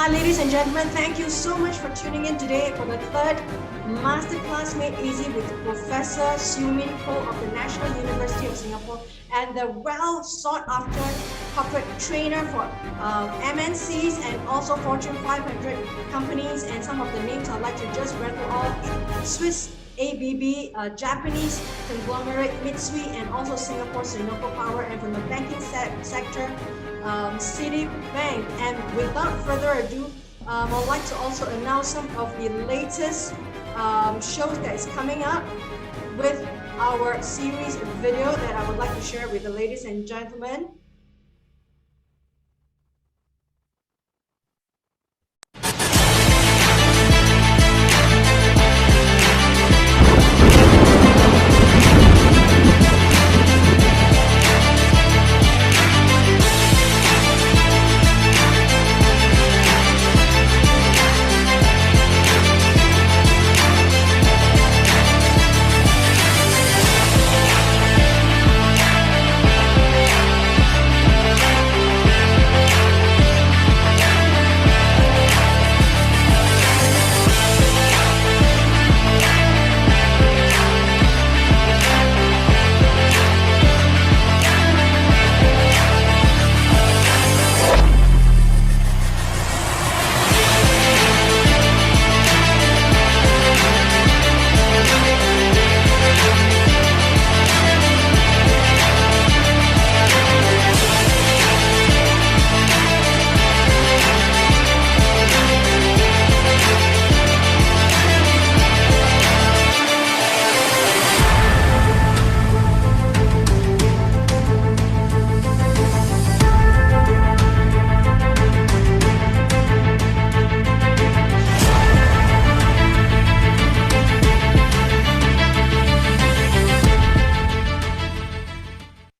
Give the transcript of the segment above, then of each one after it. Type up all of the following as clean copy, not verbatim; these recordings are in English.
Hi, ladies and gentlemen. Thank you so much for tuning in today for the third Masterclass Made Easy with Professor Siew of the National University of Singapore and the well sought after corporate trainer for MNCs and also Fortune 500 companies. And some of the names I'd like to just rattle off: Swiss ABB, Japanese conglomerate Mitsui, and also Singapore Senoko Power, and from the banking sector, Citibank. And without further ado, I'd like to also announce some of the latest shows that is coming up with our series video that I would like to share with the ladies and gentlemen.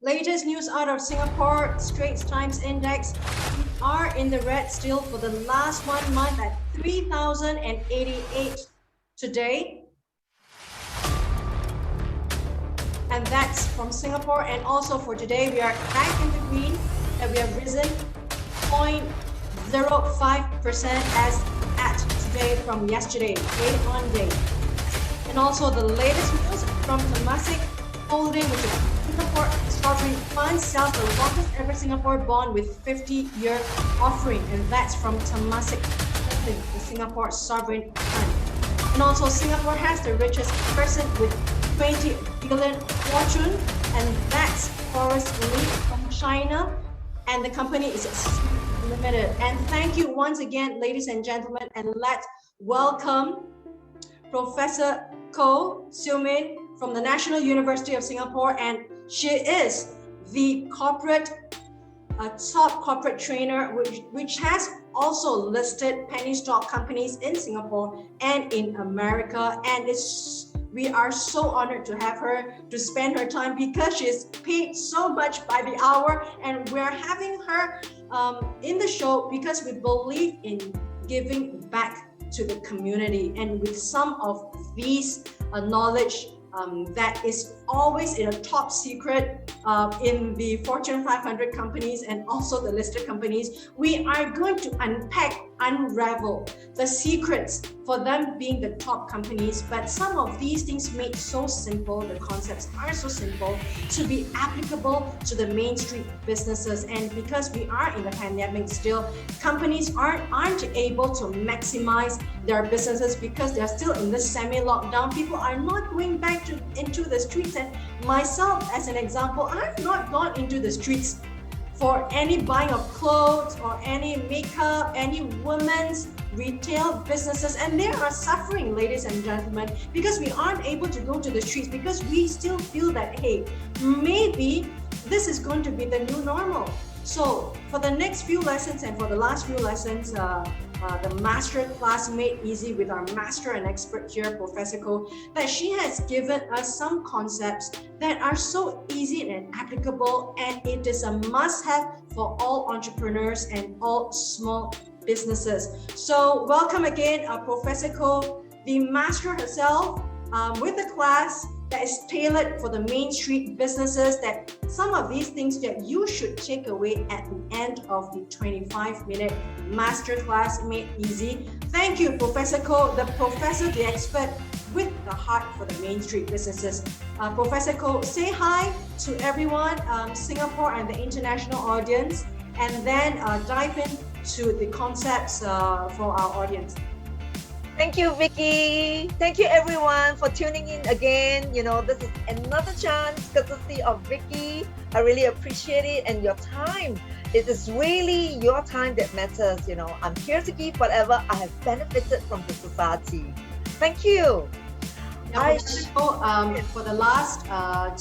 Latest news out of Singapore, Straits Times Index, we are in the red still for the last 1 month at 3,088 today. And that's from Singapore. And also for today, we are back in the green and we have risen 0.05% as at today from yesterday, day on day. And also the latest news from Temasek Holding, which is Singapore Sovereign Fund, sells the longest ever Singapore bond with 50-year offering, and that's from Temasek Holding, the Singapore Sovereign Fund. And also Singapore has the richest person with 20 billion fortune, and that's Forrest Li from China, and the company is Siew Limited. And thank you once again, ladies and gentlemen, and let's welcome Professor Siew from the National University of Singapore, and she is the top corporate trainer, which has also listed penny stock companies in Singapore and in America. And we are so honored to have her to spend her time because she's paid so much by the hour, and we're having her in the show because we believe in giving back to the community, and with some of these knowledge that is always in a top secret in the Fortune 500 companies and also the listed companies. We are going to unravel the secrets for them being the top companies. But some of these things made so simple, the concepts are so simple to be applicable to the mainstream businesses. And because we are in the pandemic still, companies aren't able to maximize their businesses because they're still in the semi-lockdown. People are not going back into the streets, and myself as an example, I've not gone into the streets for any buying of clothes or any makeup, any women's retail businesses, and they are suffering, ladies and gentlemen, because we aren't able to go to the streets, because we still feel that, hey, maybe this is going to be the new normal. So for the next few lessons and for the last few lessons, the master class made easy with our master and expert here, Professor Ko, that she has given us some concepts that are so easy and applicable, and it is a must-have for all entrepreneurs and all small businesses. So welcome again, Professor Ko, the master herself, with the class that is tailored for the Main Street businesses, that some of these things that you should take away at the end of the 25-minute masterclass made easy. Thank you, Professor Koh, the professor, the expert with the heart for the Main Street businesses. Professor Koh, say hi to everyone, Singapore and the international audience, and then dive into the concepts for our audience. Thank you, Vicky. Thank you, everyone, for tuning in again. You know, this is another chance courtesy of Vicky. I really appreciate it, and your time. It is really your time that matters. You know, I'm here to give whatever I have benefited from the society. Thank you. For the last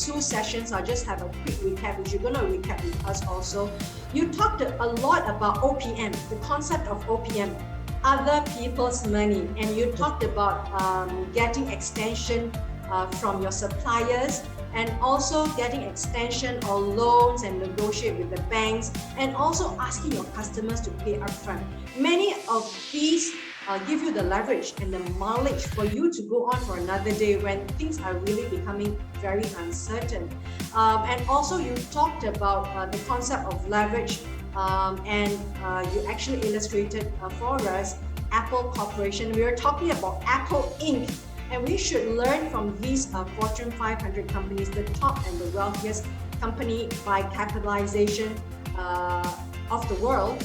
2 sessions, I'll just have a quick recap, which you're going to recap with us also. You talked a lot about OPM, the concept of OPM, other people's money, and you talked about getting extension from your suppliers, and also getting extension or loans and negotiate with the banks, and also asking your customers to pay upfront. Many of these give you the leverage and the mileage for you to go on for another day when things are really becoming very uncertain. And also you talked about the concept of leverage, and you actually illustrated for us Apple Corporation. We are talking about Apple Inc. And we should learn from these Fortune 500 companies, the top and the wealthiest company by capitalization of the world.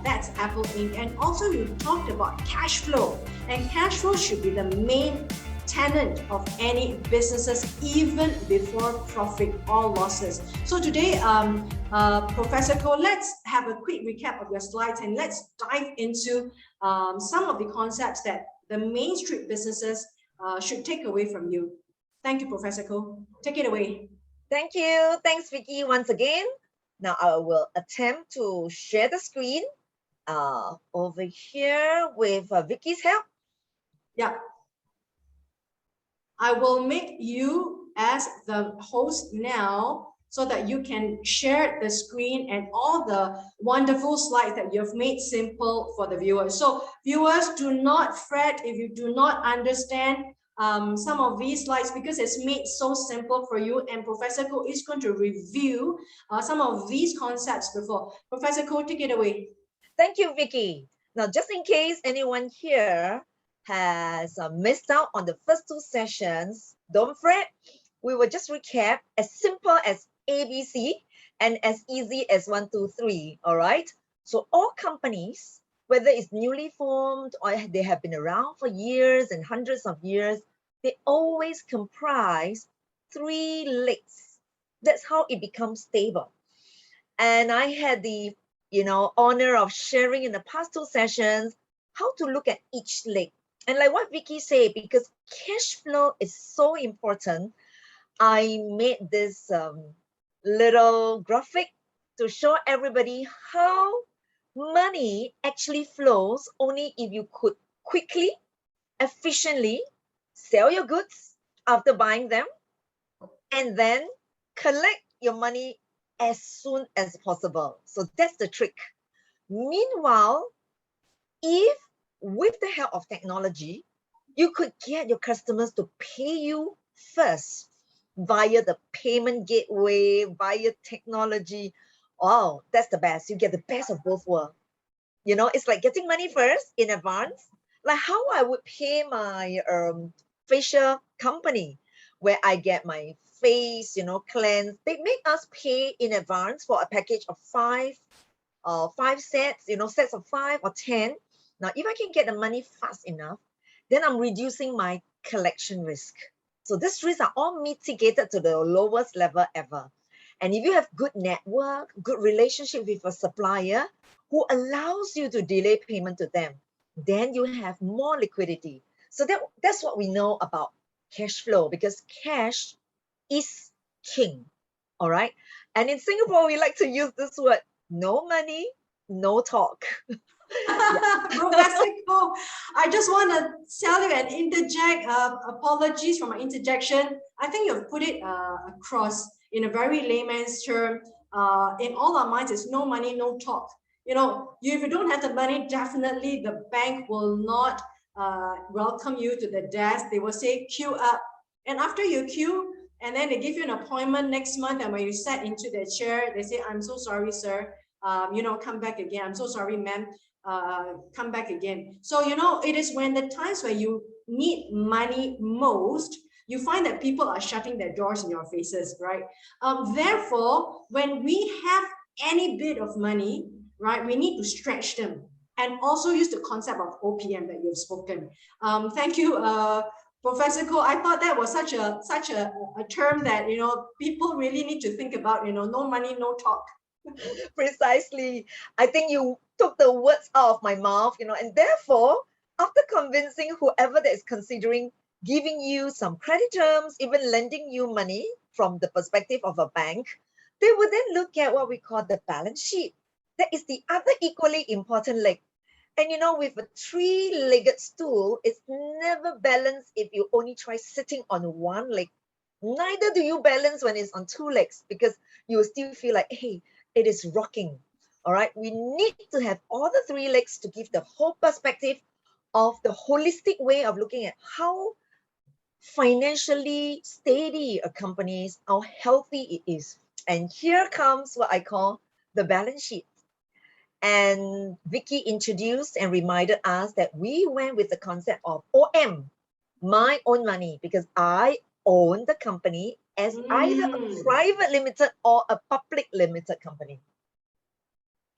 That's Apple Inc. And also you talked about cash flow, and cash flow should be the main tenet of any businesses, even before profit or losses. So today, Professor Koh, let's have a quick recap of your slides, and let's dive into some of the concepts that the Main Street businesses should take away from you. Thank you, Professor Koh. Take it away. Thank you. Thanks, Vicky, once again. Now I will attempt to share the screen over here with Vicky's help. Yeah. I will make you as the host now so that you can share the screen and all the wonderful slides that you've made simple for the viewers. So viewers, do not fret if you do not understand some of these slides, because it's made so simple for you, and Professor Koh is going to review some of these concepts before. Professor Koh, take it away. Thank you, Vicky. Now, just in case anyone here has missed out on the first 2 sessions, don't fret. We will just recap as simple as ABC and as easy as 1, 2, 3. All right. So all companies, whether it's newly formed or they have been around for years and hundreds of years, they always comprise 3 legs. That's how it becomes stable. And I had the honor of sharing in the past 2 sessions how to look at each leg. And like what Vicky said, because cash flow is so important, I made this little graphic to show everybody how money actually flows only if you could quickly, efficiently sell your goods after buying them, and then collect your money as soon as possible. So that's the trick. Meanwhile, if with the help of technology, you could get your customers to pay you first via the payment gateway, via technology. Oh, that's the best. You get the best of both worlds. You know, it's like getting money first in advance, like how I would pay my facial company, where I get my face, cleansed. They make us pay in advance for a package of 5 sets, sets of 5 or 10. Now, if I can get the money fast enough, then I'm reducing my collection risk. So these risks are all mitigated to the lowest level ever. And if you have good network, good relationship with a supplier who allows you to delay payment to them, then you have more liquidity. So that's what we know about cash flow, because cash is king. All right. And in Singapore, we like to use this word, no money, no talk. Professor Koh, I just want to tell you and interject, apologies for my interjection. I think you've put it across in a very layman's term. In all our minds, it's no money, no talk. If you don't have the money, definitely the bank will not welcome you to the desk. They will say, queue up, And after you queue, and then they give you an appointment next month, and when you sat into the chair, they say, I'm so sorry, sir, come back again. I'm so sorry, ma'am, come back again. So, it is when the times where you need money most, you find that people are shutting their doors in your faces, right? Therefore, when we have any bit of money, right, we need to stretch them and also use the concept of OPM that you've spoken. Thank you, Professor Ko. I thought that was such a term that people really need to think about. No money, no talk. Precisely. I think you took the words out of my mouth, and therefore, after convincing whoever that is considering giving you some credit terms, even lending you money from the perspective of a bank, they would then look at what we call the balance sheet. That is the other equally important leg. And with a three-legged stool, it's never balanced if you only try sitting on one leg. Neither do you balance when it's on two legs, because you will still feel like, hey, it is rocking. All right. We need to have all the three legs to give the whole perspective of the holistic way of looking at how financially steady a company is, how healthy it is. And here comes what I call the balance sheet. And Vicky introduced and reminded us that we went with the concept of OM, my own money, because I own the company as either a private limited or a public limited company.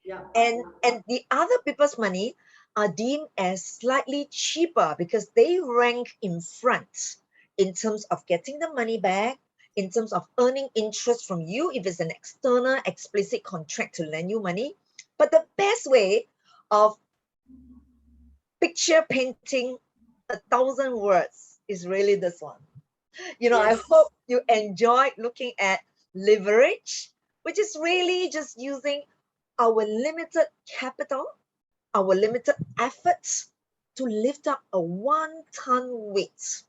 Yeah. And the other people's money are deemed as slightly cheaper because they rank in front in terms of getting the money back, in terms of earning interest from you if it's an external explicit contract to lend you money. But the best way of picture painting 1,000 words is really this one. Yes. I hope you enjoyed looking at leverage, which is really just using our limited capital, our limited efforts to lift up a 1-ton weight.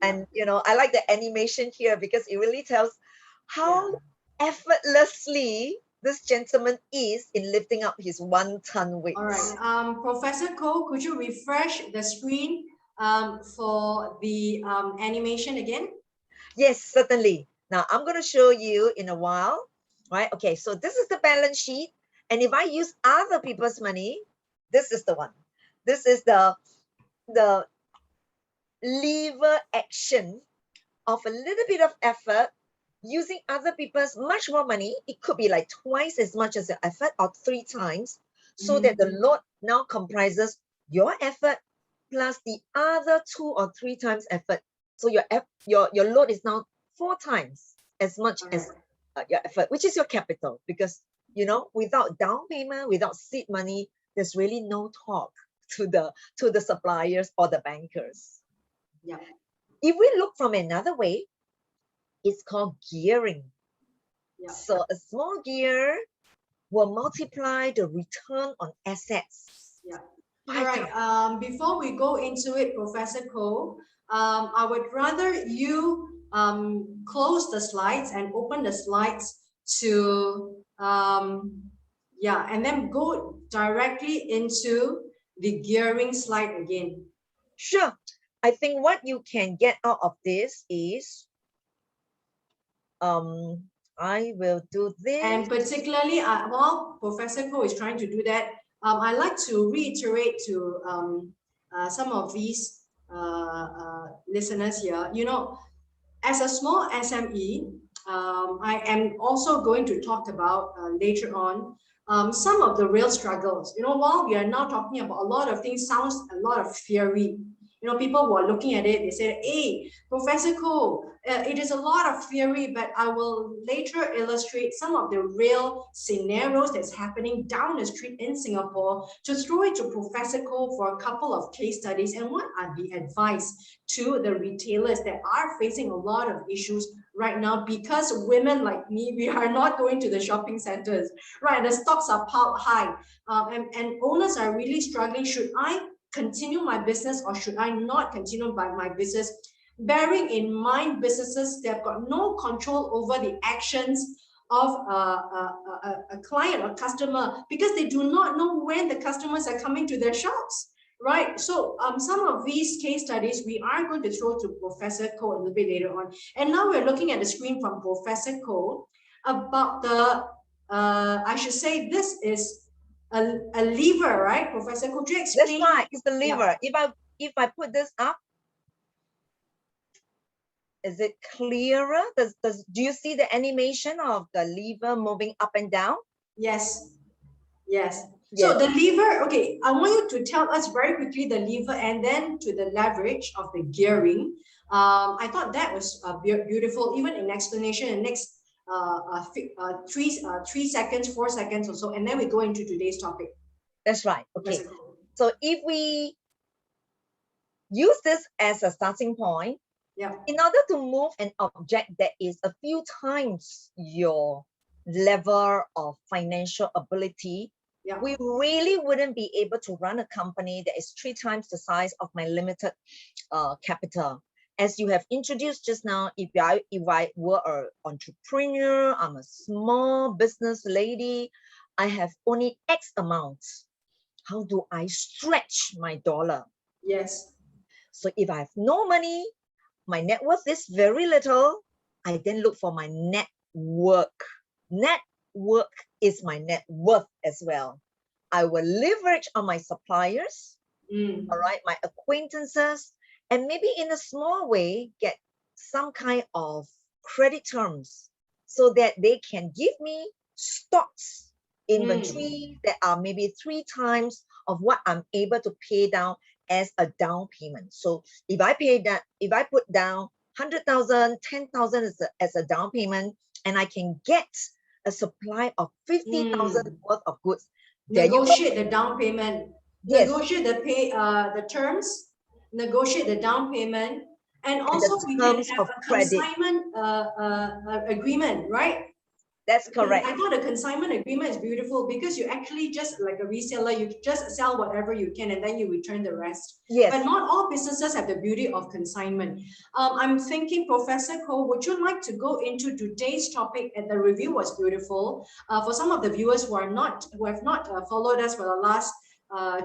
And, I like the animation here because it really tells how effortlessly this gentleman is in lifting up his 1-ton weight. All right. Professor Ko, could you refresh the screen for the animation again? Yes, certainly. Now, I'm going to show you in a while, right? Okay, so this is the balance sheet. And if I use other people's money, this is the one. This is the lever action of a little bit of effort using other people's much more money. It could be like twice as much as your effort or 3 times, so that the load now comprises your effort plus the other 2 or 3 times effort. So your load is now 4 times as much as your effort, which is your capital. Because without down payment, without seed money, there's really no talk to the suppliers or the bankers. Yeah. If we look from another way, it's called gearing. Yeah. So a small gear will multiply the return on assets. Yeah. All right. Before we go into it, Professor Ko, I would rather you close the slides and open the slides to and then go directly into the gearing slide again. Sure. I think what you can get out of this is I will do this. And particularly while Professor Ko is trying to do that, I'd like to reiterate to some of these listeners here, as a small SME, I am also going to talk about later on some of the real struggles. While we are now talking about a lot of things, sounds a lot of theory. People who are looking at it, they say, hey, Professor Ko, it is a lot of theory, but I will later illustrate some of the real scenarios that's happening down the street in Singapore to throw it to Professor Ko for a couple of case studies and what are the advice to the retailers that are facing a lot of issues right now, because women like me, we are not going to the shopping centers, right? The stocks are piled high, and owners are really struggling. Should I continue my business or should I not continue my business? Bearing in mind, businesses, they've got no control over the actions of a client or customer because they do not know when the customers are coming to their shops, Right. So some of these case studies we are going to throw to Professor Koh a little bit later on. And now we're looking at the screen from Professor Koh about the, I should say this is a lever, right? Professor Koh, could you explain? That's right, it's the lever. Yeah. If I put this up, is it clearer? Do you see the animation of the lever moving up and down? Yes. Yes. Yes. So the lever, okay, I want you to tell us very quickly the lever and then to the leverage of the gearing. I thought that was beautiful, even in explanation in next 3 seconds, 4 seconds or so, and then we go into today's topic. That's right. Okay. So if we use this as a starting point, yeah, in order to move an object that is a few times your level of financial ability, yeah, we really wouldn't be able to run a company that is 3 times the size of my limited capital. As you have introduced just now, if I were an entrepreneur, I'm a small business lady, I have only X amount. How do I stretch my dollar? Yes. So if I have no money, my net worth is very little, I then look for my network. Network is my net worth as well. I will leverage on my suppliers, all right, my acquaintances, and maybe in a small way, get some kind of credit terms so that they can give me stocks, inventory that are maybe 3 times of what I'm able to pay down as a down payment. So if I put down 100,000, 10,000 as a down payment, and I can get a supply of 50,000 worth of goods. Negotiate the down payment. Yes. Negotiate the terms. Negotiate the down payment, and also we can have a consignment agreement, right? That's correct. I thought a consignment agreement is beautiful because you actually just like a reseller, you just sell whatever you can and then you return the rest. Yes. But not all businesses have the beauty of consignment. I'm thinking, Professor Koh, would you like to go into today's topic? And the review was beautiful. For some of the viewers who have not followed us for the last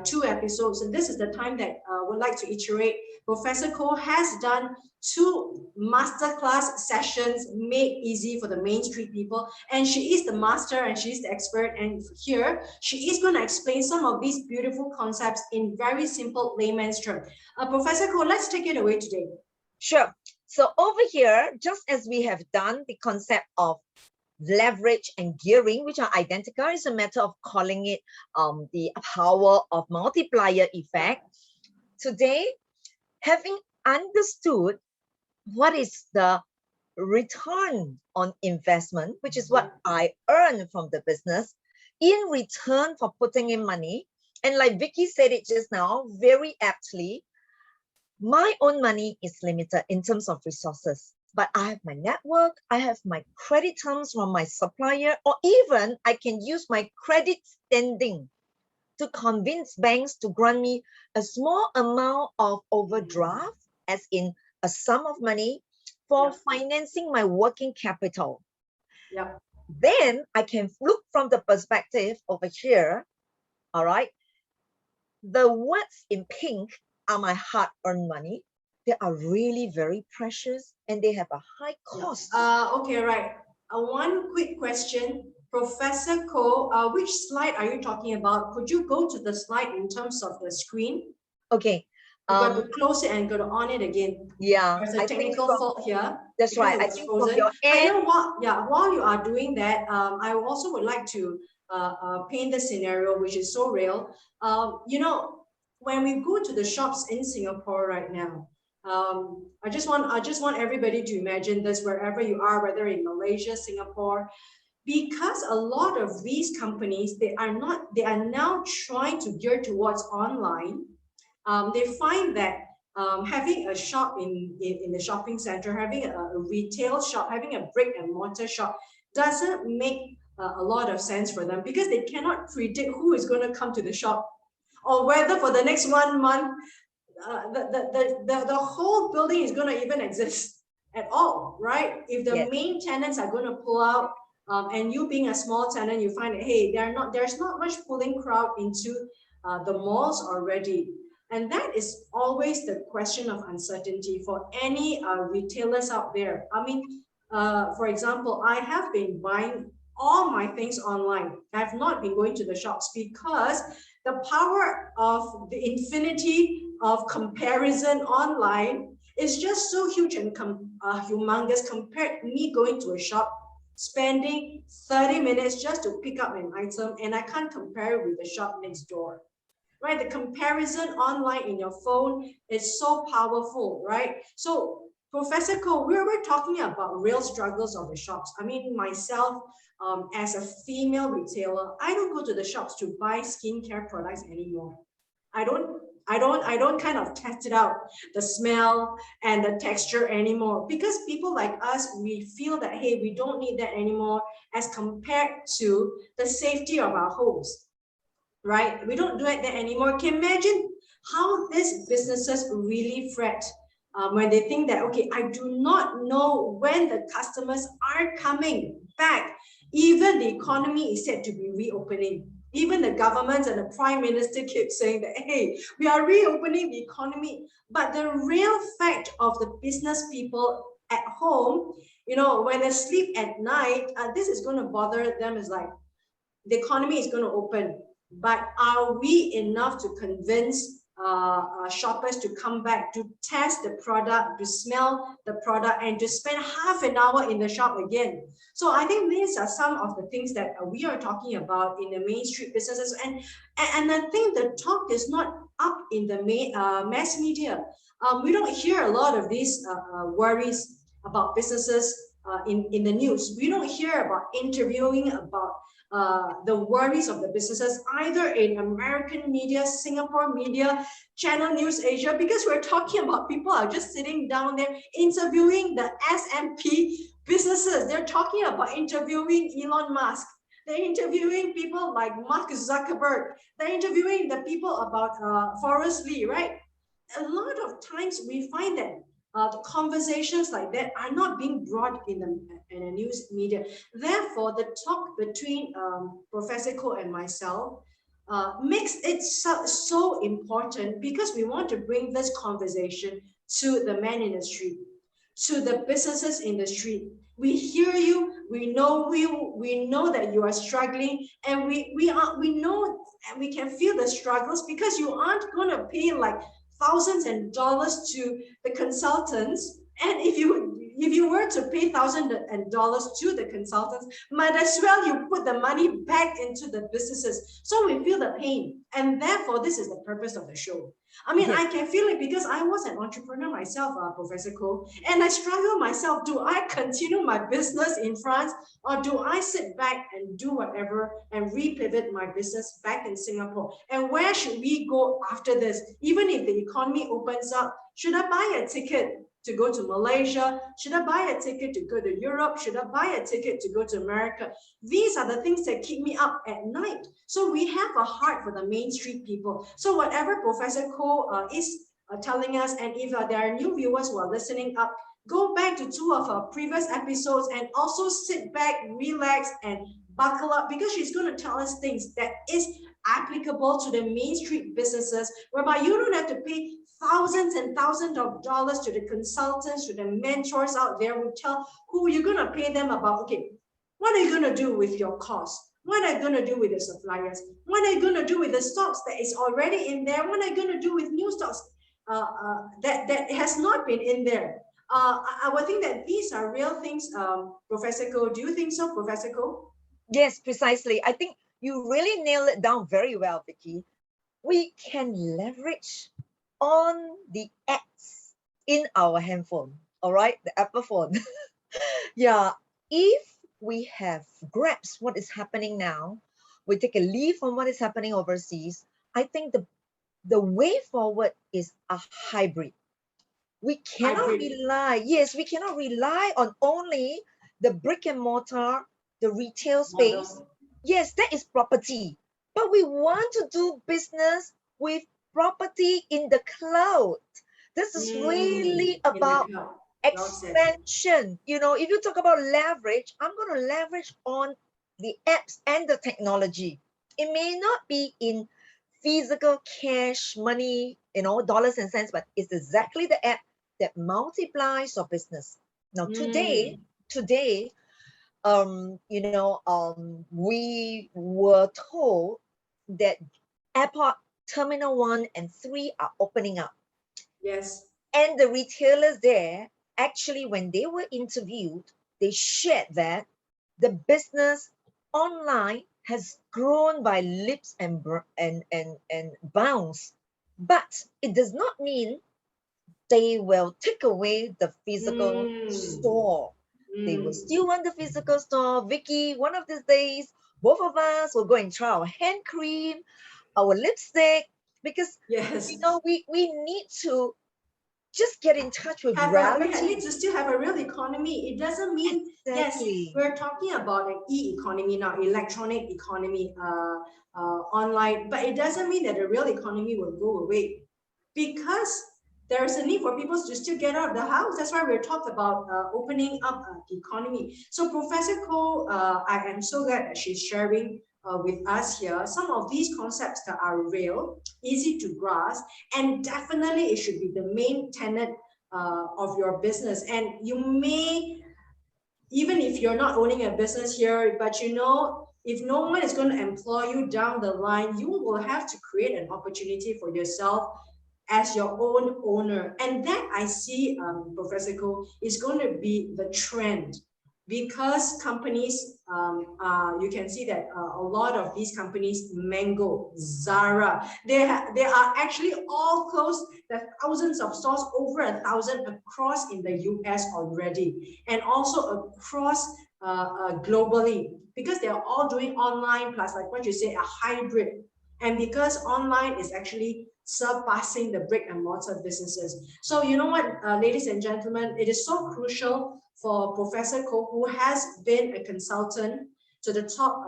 2 episodes, and this is the time that would like to iterate. Professor Koh has done 2 masterclass sessions made easy for the Main Street people, and she is the master and she's the expert, and here she is going to explain some of these beautiful concepts in very simple layman's terms. Professor Koh, let's take it away today. Sure. So over here, just as we have done the concept of leverage and gearing, which are identical, is a matter of calling it the power of multiplier effect. Today, having understood what is the return on investment, which is what I earn from the business in return for putting in money, and like Vicky said it just now very aptly, my own money is limited in terms of resources. But I have my network, I have my credit terms from my supplier, or even I can use my credit standing to convince banks to grant me a small amount of overdraft, as in a sum of money for financing my working capital. Then I can look from the perspective over here, all right? The words in pink are my hard-earned money. They are really very precious and they have a high cost. Okay, right. One quick question. Professor Koh, which slide are you talking about? Could you go to the slide in terms of the screen? Okay. You got to close it and go to on it again. Yeah. There's a technical fault here. That's right. I think from your end. While you are doing that, I also would like to paint the scenario, which is so real. You know, when we go to the shops in Singapore right now, I just want everybody to imagine this wherever you are, whether in Malaysia, Singapore, because a lot of these companies, they are now trying to gear towards online. They find that having a shop in the shopping center, having a retail shop, having a brick and mortar shop doesn't make a lot of sense for them, because they cannot predict who is going to come to the shop, or whether for the next 1 month the whole building is going to even exist at all, right? If the main tenants are going to pull out, and you being a small tenant, you find that, hey, there's not much pulling crowd into the malls already. And that is always the question of uncertainty for any retailers out there. I mean, for example, I have been buying all my things online. I've not been going to the shops because the power of the infinity of comparison online is just so huge and humongous compared to me going to a shop, spending 30 minutes just to pick up an item, and I can't compare it with the shop next door. Right, the comparison online in your phone is so powerful, right? So Professor Ko, we're talking about real struggles of the shops. I mean, myself, as a female retailer, I don't go to the shops to buy skincare products anymore. I don't kind of test it out, the smell and the texture anymore, because people like us, we feel that, hey, we don't need that anymore as compared to the safety of our homes. Right? We don't do it there anymore. Can you imagine how these businesses really fret when they think that, okay, I do not know when the customers are coming back. Even the economy is said to be reopening. Even the government and the prime minister keep saying that, hey, we are reopening the economy. But the real fact of the business people at home, when they sleep at night, this is going to bother them, is like, the economy is going to open, but are we enough to convince shoppers to come back, to test the product, to smell the product, and to spend half an hour in the shop again? So I think these are some of the things that we are talking about in the Main Street businesses, and I think the talk is not up in the mass media. We don't hear a lot of these worries about businesses in the news. We don't hear about interviewing about the worries of the businesses, either in American media, Singapore media, Channel News Asia, because we're talking about people are just sitting down there interviewing the S&P businesses. They're talking about interviewing Elon Musk. They're interviewing people like Mark Zuckerberg. They're interviewing the people about Forrest Lee, right? A lot of times we find that the conversations like that are not being brought in the news media. Therefore, the talk between Professor Ko and myself makes it so important, because we want to bring this conversation to the man in the street, to the businesses in the street. We hear you. We know that you are struggling, and we know, and we can feel the struggles, because you aren't going to pay like thousands and dollars to the consultants. And if you were to pay thousands and dollars to the consultants, might as well you put the money back into the businesses. So we feel the pain, and therefore this is the purpose of the show. I mean, I can feel it because I was an entrepreneur myself, Professor Ko, and I struggle myself. Do I continue my business in France, or do I sit back and do whatever and repivot my business back in Singapore? And where should we go after this? Even if the economy opens up, should I buy a ticket to go to Malaysia? Should I buy a ticket to go to Europe? Should I buy a ticket to go to America? These are the things that keep me up at night. So we have a heart for the Main Street people. So whatever Professor Ko is telling us, and if there are new viewers who are listening up, go back to 2 of our previous episodes and also sit back, relax, and buckle up, because she's going to tell us things that is applicable to the Main Street businesses, whereby you don't have to pay thousands and thousands of dollars to the consultants, to the mentors out there who you're going to pay them about, okay, what are you going to do with your costs? What are you going to do with the suppliers? What are you going to do with the stocks that is already in there? What are you going to do with new stocks that has not been in there? I would think that these are real things, Professor Ko. Do you think so, Professor Ko? Yes, precisely. I think you really nailed it down very well, Vicky. We can leverage on the apps in our handphone, all right, the Apple phone. Yeah, if we have grasped what is happening now, we take a leaf from what is happening overseas. I think the way forward is a hybrid. We cannot rely, yes, we cannot rely on only the brick and mortar, the retail space. Yes, that is property, but we want to do business with property in the cloud. This is really about expansion. You know, if you talk about leverage, I'm going to leverage on the apps and the technology. It may not be in physical cash money, dollars and cents, but it's exactly the app that multiplies your business. Now, today, we were told that airport terminal 1 and 3 are opening up. Yes. And the retailers there, actually, when they were interviewed, they shared that the business online has grown by leaps and bounds. But it does not mean they will take away the physical store. They will still want the physical store. Vicky, one of these days, both of us will go and try our hand cream, our lipstick, because Yes. we need to just get in touch with reality. We need to still have a real economy. It doesn't mean, exactly. Yes, we're talking about an e-economy now, electronic economy, online, but it doesn't mean that the real economy will go away, because there is a need for people to still get out of the house. That's why we're talking about opening up the economy. So Professor Koh, I am so glad that she's sharing with us here some of these concepts that are real, easy to grasp, and definitely it should be the main tenet of your business. And you may, even if you're not owning a business here, but if no one is going to employ you down the line, you will have to create an opportunity for yourself as your own owner. And that I see, Professor Koh, is going to be the trend, because companies, you can see that a lot of these companies, Mango, Zara, they are actually all close. There are thousands of stores, over 1,000 across in the US already, and also across globally, because they're all doing online plus, like what you say, a hybrid. And because online is actually surpassing the brick and mortar businesses. So you know what, ladies and gentlemen, it is so crucial for Professor Koh, who has been a consultant to the top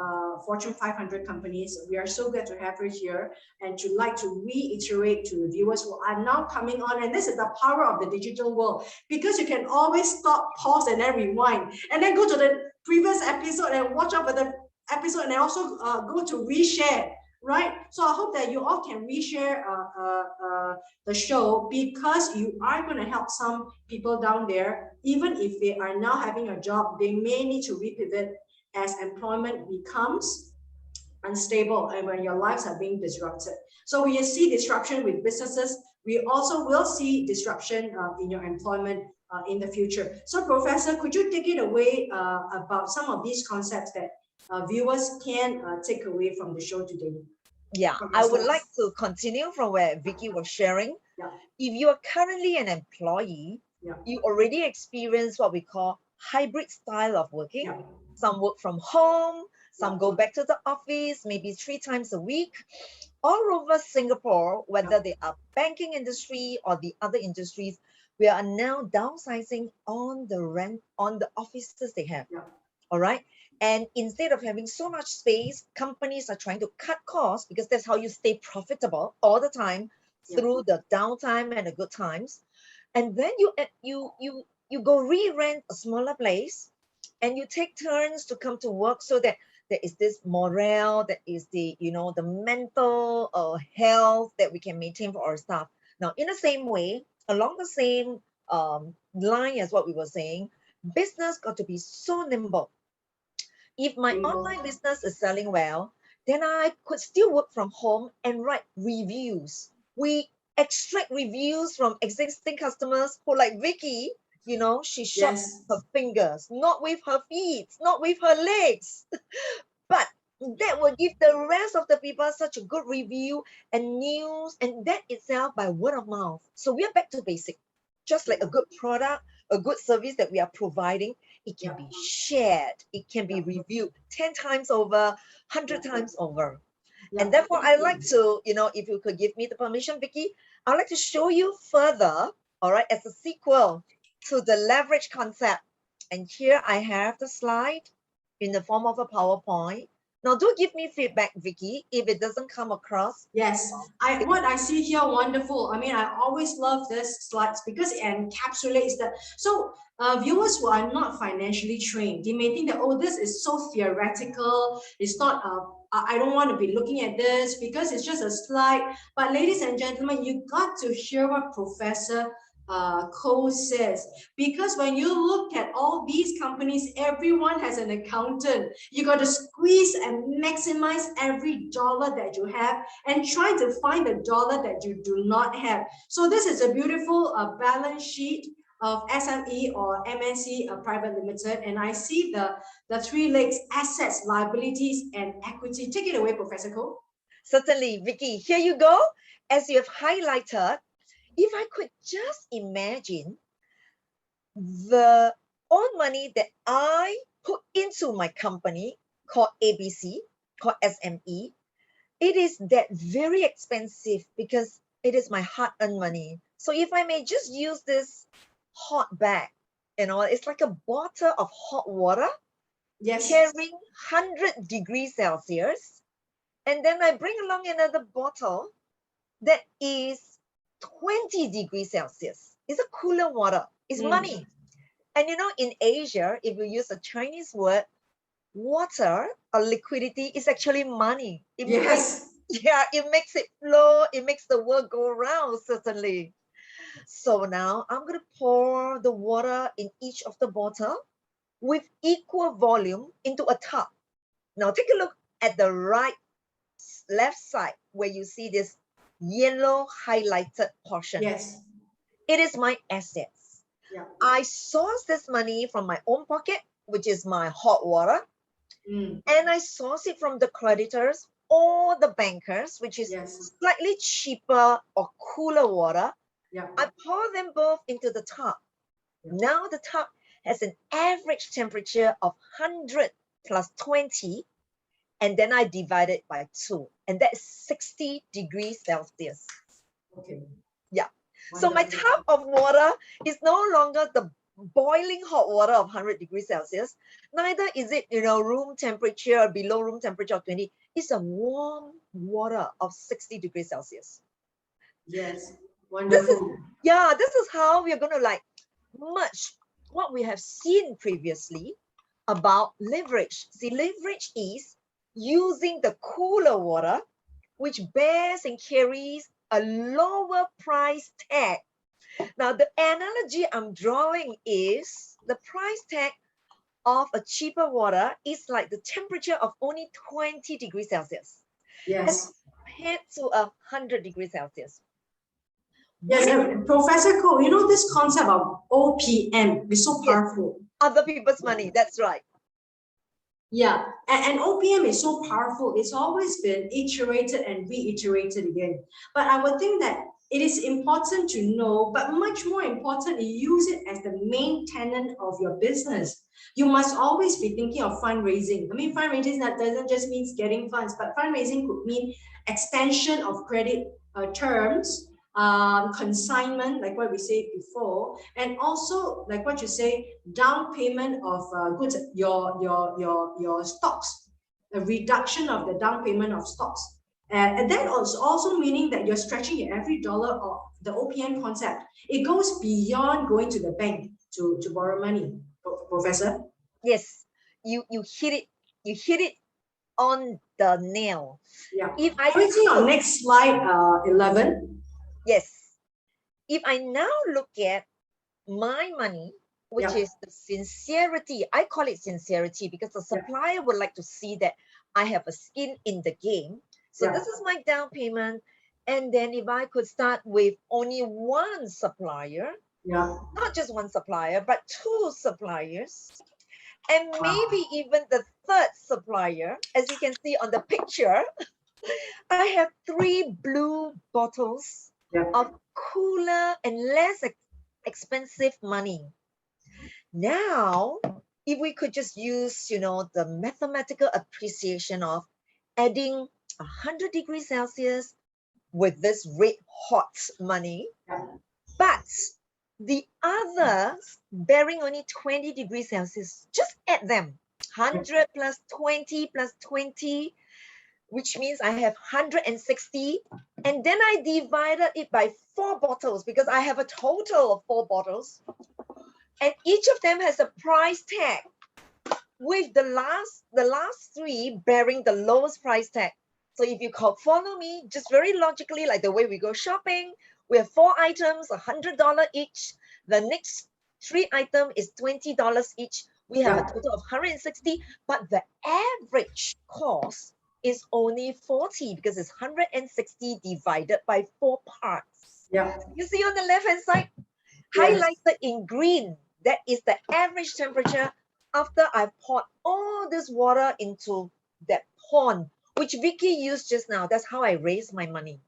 Fortune 500 companies. We are so glad to have her here, and to like to reiterate to the viewers who are now coming on, and this is the power of the digital world, because you can always stop, pause, and then rewind, and then go to the previous episode and watch over the episode, and then also go to reshare. Right, so I hope that you all can reshare the show, because you are going to help some people down there. Even if they are now having a job, they may need to repivot as employment becomes unstable and when your lives are being disrupted. So we see disruption with businesses. We also will see disruption in your employment in the future. So Professor, could you take it away about some of these concepts that viewers can take away from the show today? Yeah, I would like to continue from where Vicky was sharing. Yeah. If you are currently an employee, you already experience what we call hybrid style of working. Yeah. Some work from home, some go back to the office, maybe 3 times a week. All over Singapore, whether they are banking industry or the other industries, we are now downsizing on the rent, on the offices they have. Yeah. All right. And instead of having so much space, companies are trying to cut costs, because that's how you stay profitable all the time through the downtime and the good times. And then you go re-rent a smaller place, and you take turns to come to work, so that there is this morale, that is the the mental health that we can maintain for our staff. Now, in the same way, along the same line as what we were saying, business got to be so nimble. If my online business is selling well, then I could still work from home and write reviews. We extract reviews from existing customers who, like Vicky, she shops her fingers, not with her feet, not with her legs. But that will give the rest of the people such a good review and news, and that itself by word of mouth. So we are back to basic. Just like a good product, a good service that we are providing, it can be shared, it can be reviewed 10 times over, 100 times over. And therefore, I like to, if you could give me the permission, Vicky, I'd like to show you further, all right, as a sequel to the leverage concept. And here I have the slide in the form of a PowerPoint. Now, do give me feedback, Vicky, if it doesn't come across. Yes, what I see here, wonderful. I mean, I always love this slides because it encapsulates that. So viewers who are not financially trained, they may think that, oh, this is so theoretical. It's not I don't want to be looking at this because it's just a slide. But ladies and gentlemen, you got to hear what Professor Cole says, because when you look at all these companies, everyone has an accountant. You got to squeeze and maximize every dollar that you have and try to find the dollar that you do not have. So this is a beautiful balance sheet of SME or MNC private limited, and I see the three legs: assets, liabilities, and equity. Take it away, Professor Cole. Certainly, Vicky. Here you go. As you have highlighted, if I could just imagine the own money that I put into my company called ABC, called SME, it is that very expensive because it is my hard-earned money. So if I may just use this hot bag, it's like a bottle of hot water, yes, carrying 100 degrees Celsius, and then I bring along another bottle that is 20 degrees Celsius. It's a cooler water. It's money. And in Asia, if you use a Chinese word, water or liquidity is actually money. It makes it flow. It makes the world go around, certainly. So now I'm going to pour the water in each of the bottle with equal volume into a tub. Now take a look at the left side where you see this yellow highlighted portion. Yes. It is my assets. Yeah. I source this money from my own pocket, which is my hot water. And I source it from the creditors or the bankers, which is slightly cheaper or cooler water. Yeah. I pour them both into the tub. Yeah. Now the tub has an average temperature of 100 plus 20, and then I divide it by 2, and that's 60 degrees Celsius. Okay. Yeah. So my tub of water is no longer the boiling hot water of 100 degrees Celsius. Neither is it, room temperature or below room temperature of 20. It's a warm water of 60 degrees Celsius. Yes. Wonderful. This is how we are going to merge what we have seen previously about leverage. See, leverage is using the cooler water, which bears and carries a lower price tag. Now, the analogy I'm drawing is the price tag of a cheaper water is like the temperature of only 20 degrees Celsius. Yes. As compared to 100 degrees Celsius. Yes, Professor Cole, this concept of OPM is so powerful. Yes. Other people's money, that's right. Yeah, and OPM is so powerful. It's always been iterated and reiterated again. But I would think that it is important to know, but much more important, use it as the main tenet of your business. You must always be thinking of fundraising. I mean, fundraising that doesn't just mean getting funds, but fundraising could mean extension of credit terms, consignment, like what we said before, and also like what you say, down payment of goods, your stocks, a reduction of the down payment of stocks. And that also meaning that you're stretching every dollar of the OPM concept. It goes beyond going to the bank to borrow money, Professor. Yes, you hit it on the nail. Yeah. Can we see on next slide 11? Yes. If I now look at my money, which is the sincerity, I call it sincerity because the supplier would like to see that I have a skin in the game. So this is my down payment. And then if I could start with only one supplier, not just one supplier, but 2 suppliers, and maybe even the 3rd supplier, as you can see on the picture, I have 3 blue bottles of cooler and less expensive money. Now, if we could just use, the mathematical appreciation of adding 100 degrees Celsius with this red hot money, but the others bearing only 20 degrees Celsius, just add them. 100 plus 20 plus 20, which means I have 160. And then I divided it by 4 bottles because I have a total of 4 bottles. And each of them has a price tag with the last three bearing the lowest price tag. So if you follow me, just very logically, like the way we go shopping, we have 4 items, $100 each. The next 3 items is $20 each. We have a total of 160, but the average cost is only 40 because it's 160 divided by 4 parts. Yeah. You see on the left hand side, highlighted in green, that is the average temperature after I've poured all this water into that pond, which Vicky used just now. That's how I raise my money.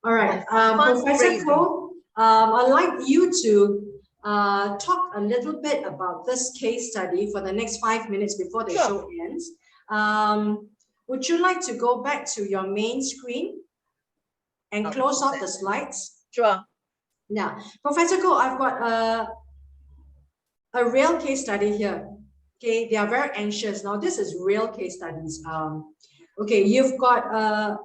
All right, Professor Koh, I'd like you to talk a little bit about this case study for the next 5 minutes before the show ends. Would you like to go back to your main screen and close off the slides? Sure. Now, Professor Koh, I've got a real case study here. Okay, they are very anxious. Now, this is real case studies. Okay, you've got a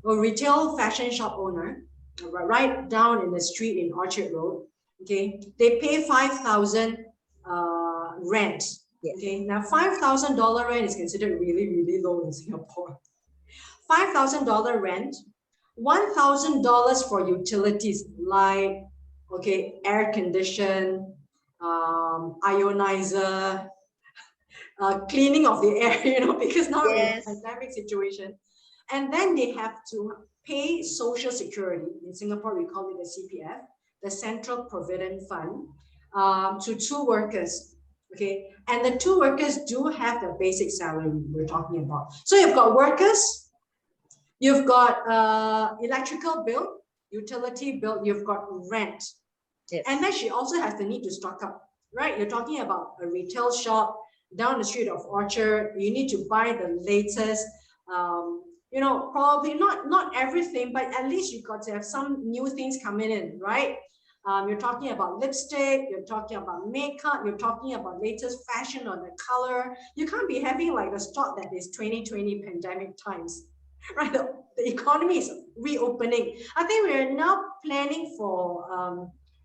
retail fashion shop owner right down in the street in Orchard Road. Okay, they pay 5,000 rent. Yes. Okay, now $5,000 rent is considered really, really low in Singapore. $5,000 rent, $1,000 for utilities like, okay, air condition, ionizer, cleaning of the air, you know, because now we're in a pandemic situation. And then they have to pay Social Security. In Singapore, we call it the CPF, the Central Provident Fund, to 2 workers. Okay, and the 2 workers do have the basic salary we're talking about. So you've got workers, you've got electrical bill, utility bill, you've got rent. Yes. And then she also has the need to stock up, right? You're talking about a retail shop down the street of Orchard. You need to buy the latest, you know, probably not everything, but at least you've got to have some new things coming in, right? You're talking about lipstick, you're talking about makeup, you're talking about latest fashion or the color. You can't be having like the stock that is 2020 pandemic times, right? The economy is reopening. I think we're now planning for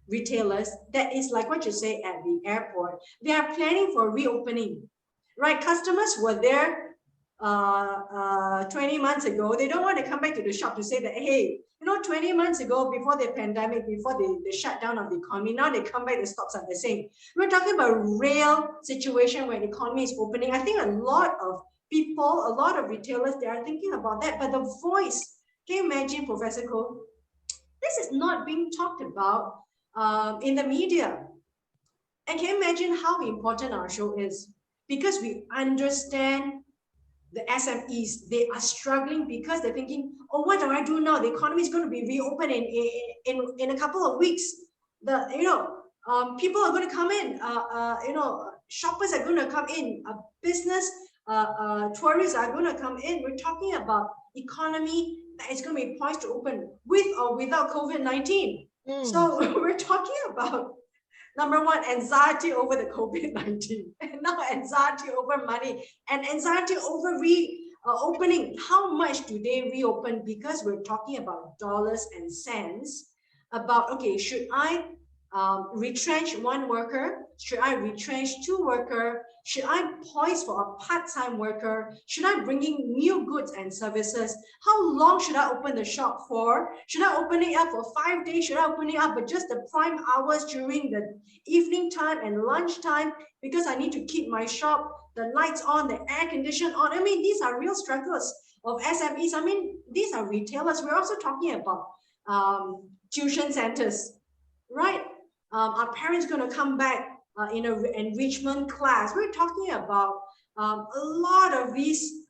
retailers that is like what you say at the airport. They are planning for reopening, right? Customers were there 20 months ago. They don't want to come back to the shop to say that, hey, you know, 20 months ago, before the pandemic, before the shutdown of the economy, now they come back, the stocks are the same. We're talking about a real situation where the economy is opening. I think a lot of people, a lot of retailers, they are thinking about that. But the voice, can you imagine, Professor Koh? This is not being talked about in the media. And can you imagine how important our show is? Because we understand the SMEs, they are struggling because they're thinking, oh, what do I do now? The economy is going to be reopened in a couple of weeks. People are going to come in, shoppers are going to come in, business, tourists are going to come in. We're talking about economy that is going to be poised to open with or without COVID-19. So we're talking about, number one, anxiety over the COVID-19, and now anxiety over money, and anxiety over opening. How much do they reopen? Because we're talking about dollars and cents, about, okay, should I retrench 1 worker? Should I retrench 2 workers? Should I poise for a part-time worker? Should I bring in new goods and services? How long should I open the shop for? Should I open it up for 5 days? Should I open it up but just the prime hours during the evening time and lunch time, because I need to keep my shop, the lights on, the air condition on? I mean, these are real struggles of SMEs. I mean, these are retailers. We're also talking about tuition centers, right? Are parents going to come back in an enrichment class? We're talking about a lot of these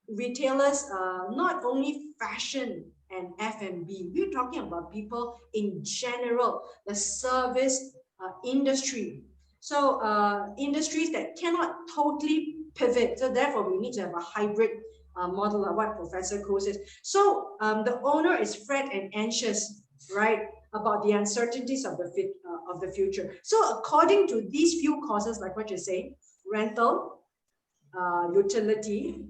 retailers, not only fashion and F&B. We're talking about people in general, the service industry. So industries that cannot totally pivot. So therefore, we need to have a hybrid model of what Professor Koh says. So the owner is fret and anxious, right, about the uncertainties of the future. So according to these few causes, like what you say, rental, utility,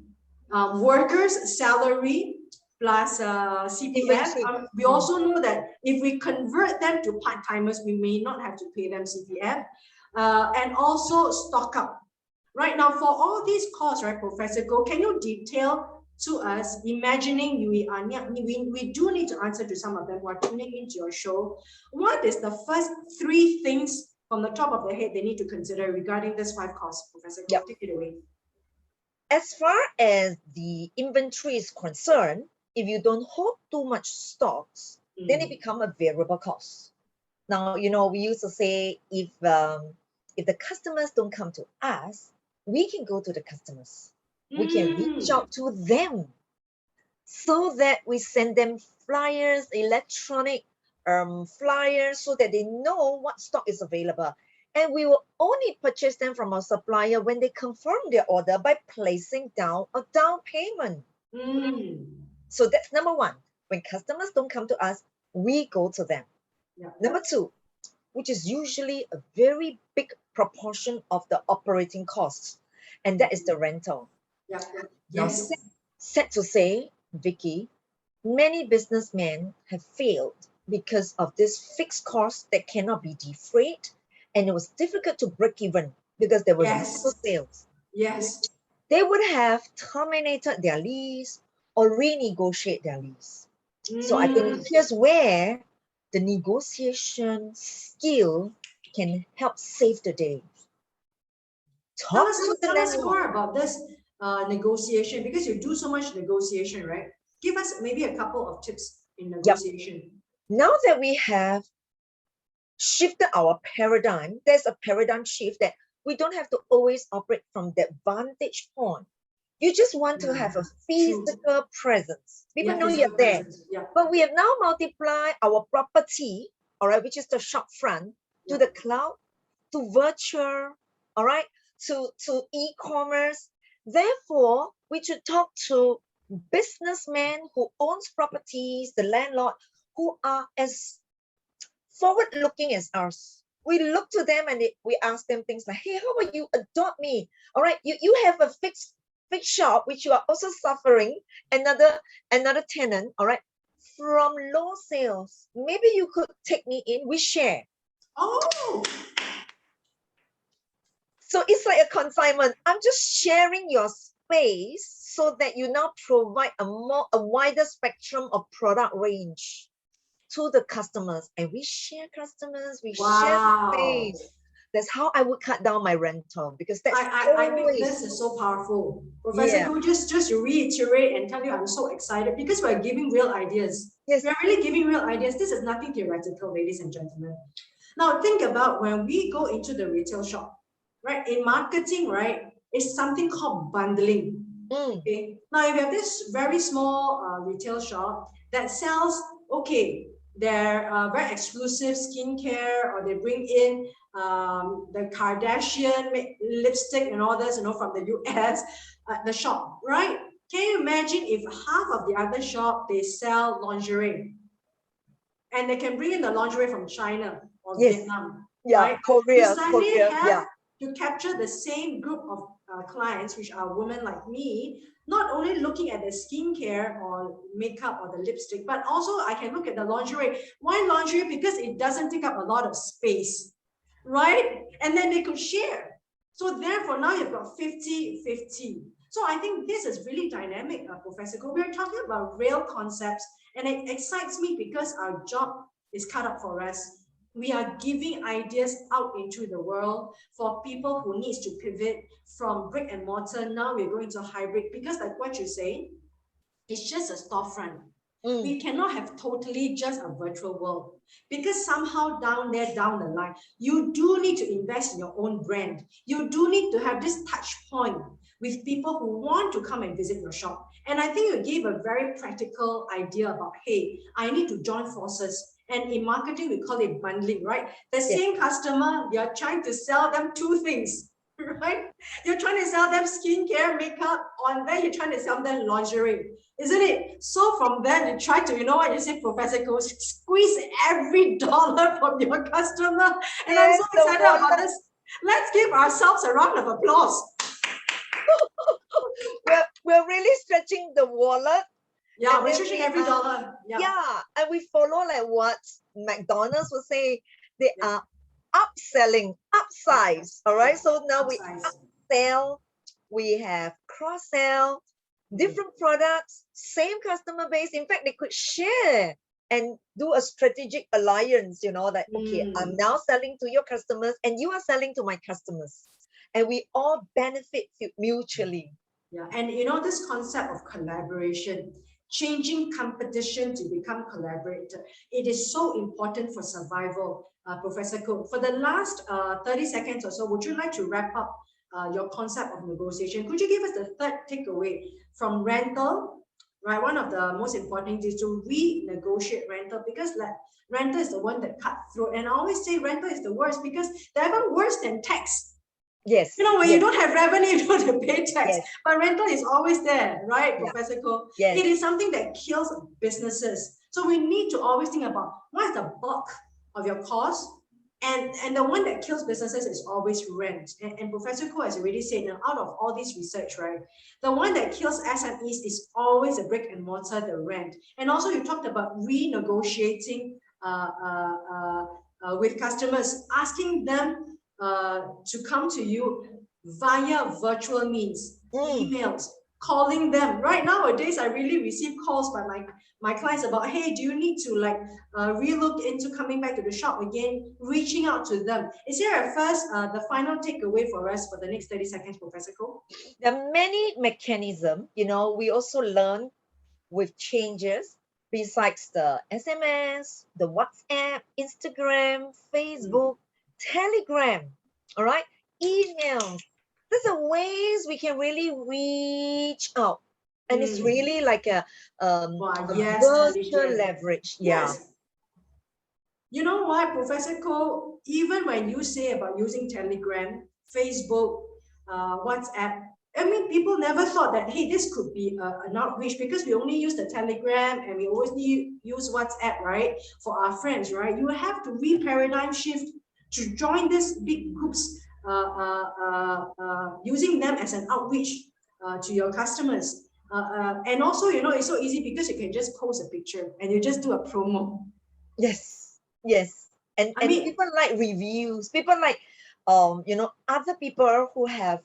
workers' salary plus CPF. We also know that if we convert them to part-timers, we may not have to pay them CPF, and also stock up. Right now, for all these costs, right, Professor Go, can you detail to us, imagining we do need to answer to some of them who are tuning into your show, what is the first three things from the top of their head they need to consider regarding this 5 costs? Professor Go, take it away. As far as the inventory is concerned, if you don't hold too much stocks, then it becomes a variable cost. Now, we used to say if the customers don't come to us, we can go to the customers. We can reach out to them so that we send them flyers, electronic flyers, so that they know what stock is available. And we will only purchase them from our supplier when they confirm their order by placing down a down payment. So that's number one. When customers don't come to us, we go to them. Number two, which is usually a very big proportion of the operating costs, and that is the rental. Now, sad to say, Vicky, many businessmen have failed because of this fixed cost that cannot be defrayed, and it was difficult to break even because there was no sales. They would have terminated their lease or renegotiate their lease. So I think here's where the negotiation skill can help save the day. Tell us more about this negotiation, because you do so much negotiation, right? Give us maybe a couple of tips in negotiation. Now that we have shifted our paradigm, there's a paradigm shift that we don't have to always operate from that vantage point. You just want to have a physical presence. People know you're there. But we have now multiplied our property, all right, which is the shop front, to the cloud, to virtual, all right, to e-commerce. Therefore, we should talk to businessmen who owns properties, the landlord, who are as forward-looking as us. We look to them and we ask them things like, hey, how about you adopt me? All right, you have a fixed shop, which you are also suffering, another tenant, all right, from low sales. Maybe you could take me in, we share. So it's like a consignment. I'm just sharing your space so that you now provide a wider spectrum of product range to the customers, and we share customers, we share space. That's how I would cut down my rental, because that's I think this is so powerful. Professor Gu, just reiterate and tell you I'm so excited because we're giving real ideas. We're really giving real ideas. This is nothing theoretical, ladies and gentlemen. Now think about when we go into the retail shop, right? In marketing, right, it's something called bundling. Okay. Now if you have this very small retail shop that sells, their very exclusive skincare, or they bring in the Kardashian lipstick and all this, from the US, the shop, right? Can you imagine if half of the other shop, they sell lingerie, and they can bring in the lingerie from China or Vietnam, right? Korea, you suddenly have to capture the same group of clients, which are women like me, not only looking at the skincare or makeup or the lipstick, but also I can look at the lingerie. Why lingerie? Because it doesn't take up a lot of space, right? And then they could share. So therefore, now you've got 50-50. So I think this is really dynamic, Professor Go. We're talking about real concepts, and it excites me because our job is cut up for us. We are giving ideas out into the world for people who needs to pivot from brick and mortar. Now we're going to hybrid, because like what you say, it's just a storefront. We cannot have totally just a virtual world, because somehow down the line, you do need to invest in your own brand. You do need to have this touch point with people who want to come and visit your shop. And I think you gave a very practical idea about, hey, I need to join forces. And in marketing, we call it bundling, right? The same customer, you're trying to sell them two things, right? You're trying to sell them skincare, makeup, on there you're trying to sell them lingerie, isn't it? So from there, you try to, what you say, Professor Go, squeeze every dollar from your customer. And I'm so excited about this. Let's give ourselves a round of applause. We're really stretching the wallet. Yeah, we're stretching every dollar. Yeah, and we follow like what McDonald's would say. They are upselling, upsize. All right, so now we up upsell, we have cross-sell, different products, same customer base. In fact, they could share and do a strategic alliance, that, okay, I'm now selling to your customers and you are selling to my customers. And we all benefit mutually. Yeah, and this concept of collaboration, changing competition to become collaborator, it is so important for survival, Professor Koh. For the last 30 seconds or so, would you like to wrap up your concept of negotiation? Could you give us the third takeaway from rental? Right, one of the most important is to renegotiate rental, because rental is the one that cut throat. And I always say rental is the worst because they're even worse than tax. Yes. When you don't have revenue, you don't have to pay tax. Yes. But rental is always there, right, Yeah. Professor Koh? Yes. It is something that kills businesses. So we need to always think about what is the bulk of your cost. And the one that kills businesses is always rent. And Professor Koh has already said, out of all this research, right, the one that kills SMEs is always the brick and mortar, the rent. And also you talked about renegotiating with customers, asking them to come to you via virtual means, emails, calling them. Right nowadays, I really receive calls by my clients about, hey, do you need to relook into coming back to the shop again, reaching out to them. Is there the final takeaway for us for the next 30 seconds, Professor Koh? There are many mechanisms, we also learn with changes besides the SMS, the WhatsApp, Instagram, Facebook, Telegram, all right, emails. These are ways we can really reach out. And it's really like a virtual leverage. Yeah. Yes. You know what, Professor Koh, even when you say about using Telegram, Facebook, WhatsApp, I mean, people never thought that, hey, this could be an outreach, because we only use the Telegram and we always use WhatsApp, right, for our friends, right? You have to re-paradigm shift to join these big groups, using them as an outreach to your customers. And also, it's so easy because you can just post a picture and you just do a promo. Yes, yes. And people like reviews. People like, other people who have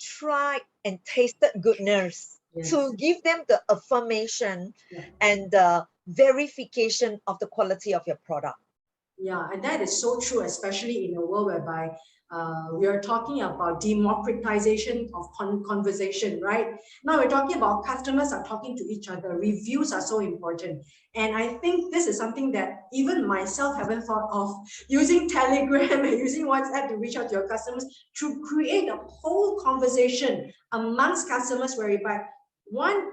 tried and tasted goodness, to give them the affirmation and the verification of the quality of your product. Yeah, and that is so true, especially in a world whereby we are talking about democratization of conversation, right? Now we're talking about customers are talking to each other. Reviews are so important. And I think this is something that even myself haven't thought of, using Telegram and using WhatsApp to reach out to your customers, to create a whole conversation amongst customers whereby one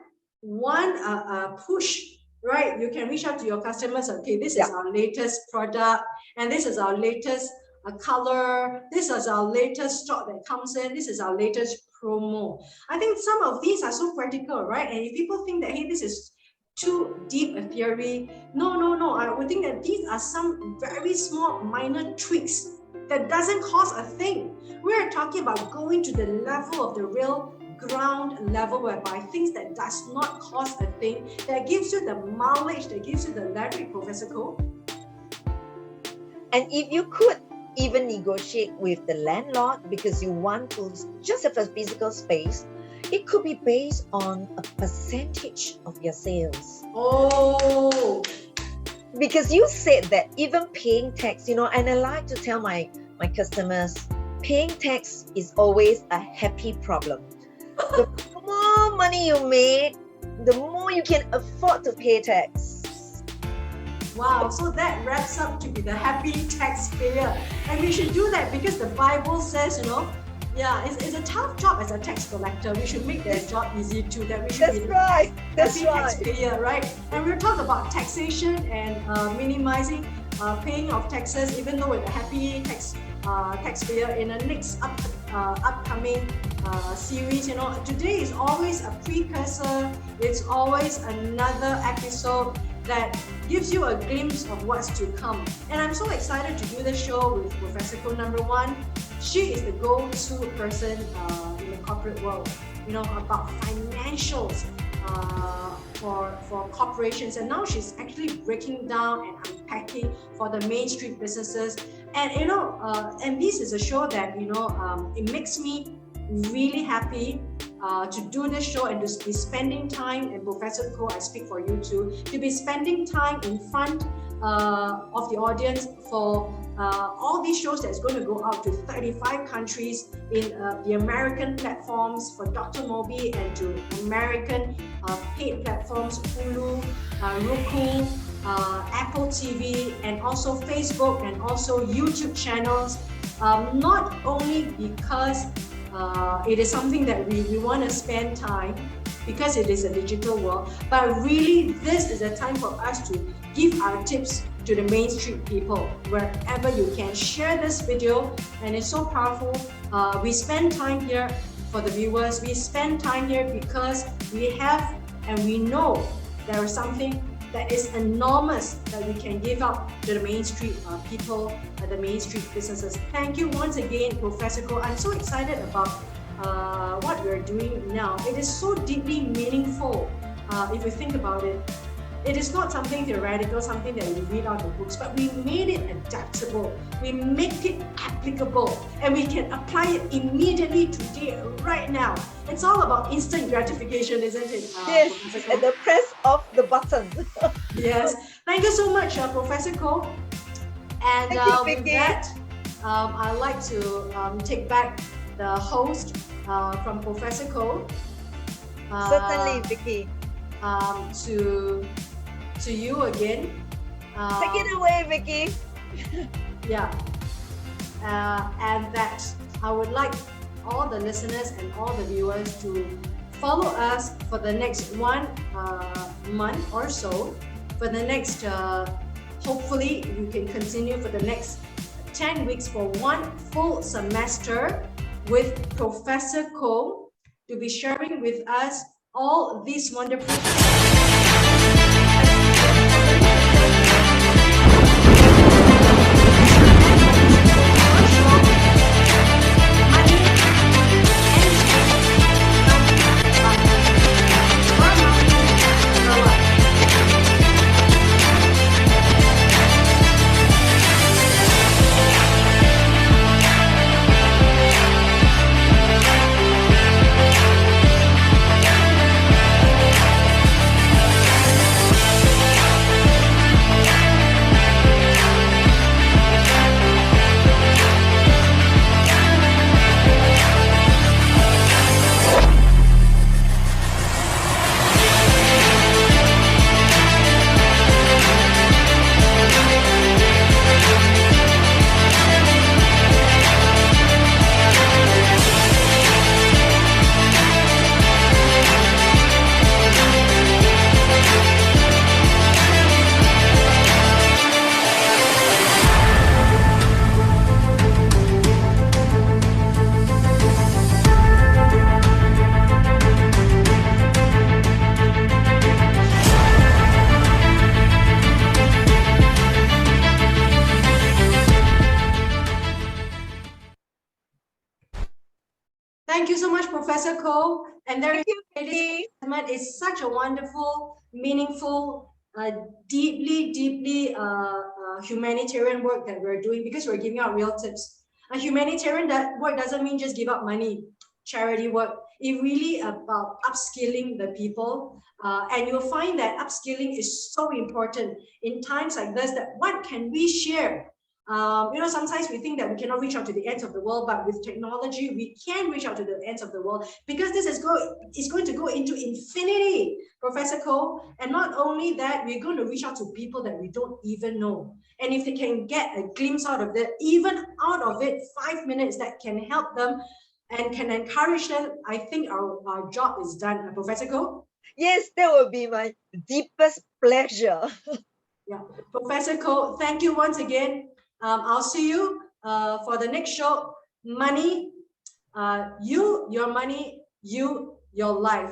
push, right? You can reach out to your customers. Okay, this is our latest product, and this is our latest color. This is our latest stock that comes in. This is our latest promo. I think some of these are so practical, right? And if people think that, hey, this is too deep a theory, no. I would think that these are some very small, minor tweaks that doesn't cost a thing. We're talking about going to the level of the real ground level, whereby things that does not cost a thing, that gives you the mileage, that gives you the leverage, Professor Koh. And if you could even negotiate with the landlord because you want to just have a physical space, it could be based on a percentage of your sales. Oh, because you said that even paying tax, and I like to tell my customers, paying tax is always a happy problem. The more money you make, the more you can afford to pay tax. Wow, so that wraps up to be the happy taxpayer. And we should do that because the Bible says, it's a tough job as a tax collector. We should make that job easy too. That we should be right. Happy taxpayer, right? And we'll talk about taxation and minimizing paying of taxes, even though we're the happy taxpayer in the next upcoming series. Today is always a precursor. It's always another episode that gives you a glimpse of what's to come. And I'm so excited to do this show with Professor Koh. Number one, she is the go-to person in the corporate world, about financials for corporations. And now she's actually breaking down and unpacking for the Main Street businesses. And and this is a show that it makes me really happy to do this show and to be spending time, and Professor Koh, I speak for you too, to be spending time in front of the audience for all these shows that's going to go out to 35 countries in the American platforms for Dr. Moby, and to American paid platforms, Hulu, Roku, Apple TV, and also Facebook, and also YouTube channels. Not only because it is something that we want to spend time, because it is a digital world, but really this is a time for us to give our tips to the Main Street people wherever you can. Share this video, and it's so powerful. We spend time here for the viewers. We spend time here because we have and we know there is something that is enormous that we can give out to the Main Street people, the Main Street businesses. Thank you once again, Professor Koh. I'm so excited about what we're doing now. It is so deeply meaningful if you think about it. It is not something theoretical, something that we read out the books, but we made it adaptable. We make it applicable, and we can apply it immediately today, right now. It's all about instant gratification, isn't it? Yes, at the press of the button. Yes. Thank you so much, Professor Koh. And with that, I'd like to take back the host from Professor Koh. Certainly, Vicky. To you again. Take it away, Vicky. Yeah. And that I would like all the listeners and all the viewers to follow us for the next 1 month or so. For the next, hopefully you can continue for the next 10 weeks for 1 full semester with Professor Koh to be sharing with us all these wonderful Thank you so much, Professor Koh. And there is such a wonderful, meaningful, deeply humanitarian work that we're doing, because we're giving out real tips. A humanitarian work doesn't mean just give out money, charity work. It really about upskilling the people. And you'll find that upskilling is so important in times like this, that what can we share? Sometimes we think that we cannot reach out to the ends of the world, but with technology, we can reach out to the ends of the world, because this is going to go into infinity, Professor Koh. And not only that, we're going to reach out to people that we don't even know. And if they can get a glimpse out of it, even out of it, 5 minutes that can help them and can encourage them, I think our job is done, Professor Koh. Yes, that will be my deepest pleasure. Yeah, Professor Koh, thank you once again. I'll see you for the next show. Money, you, your money, you, your life.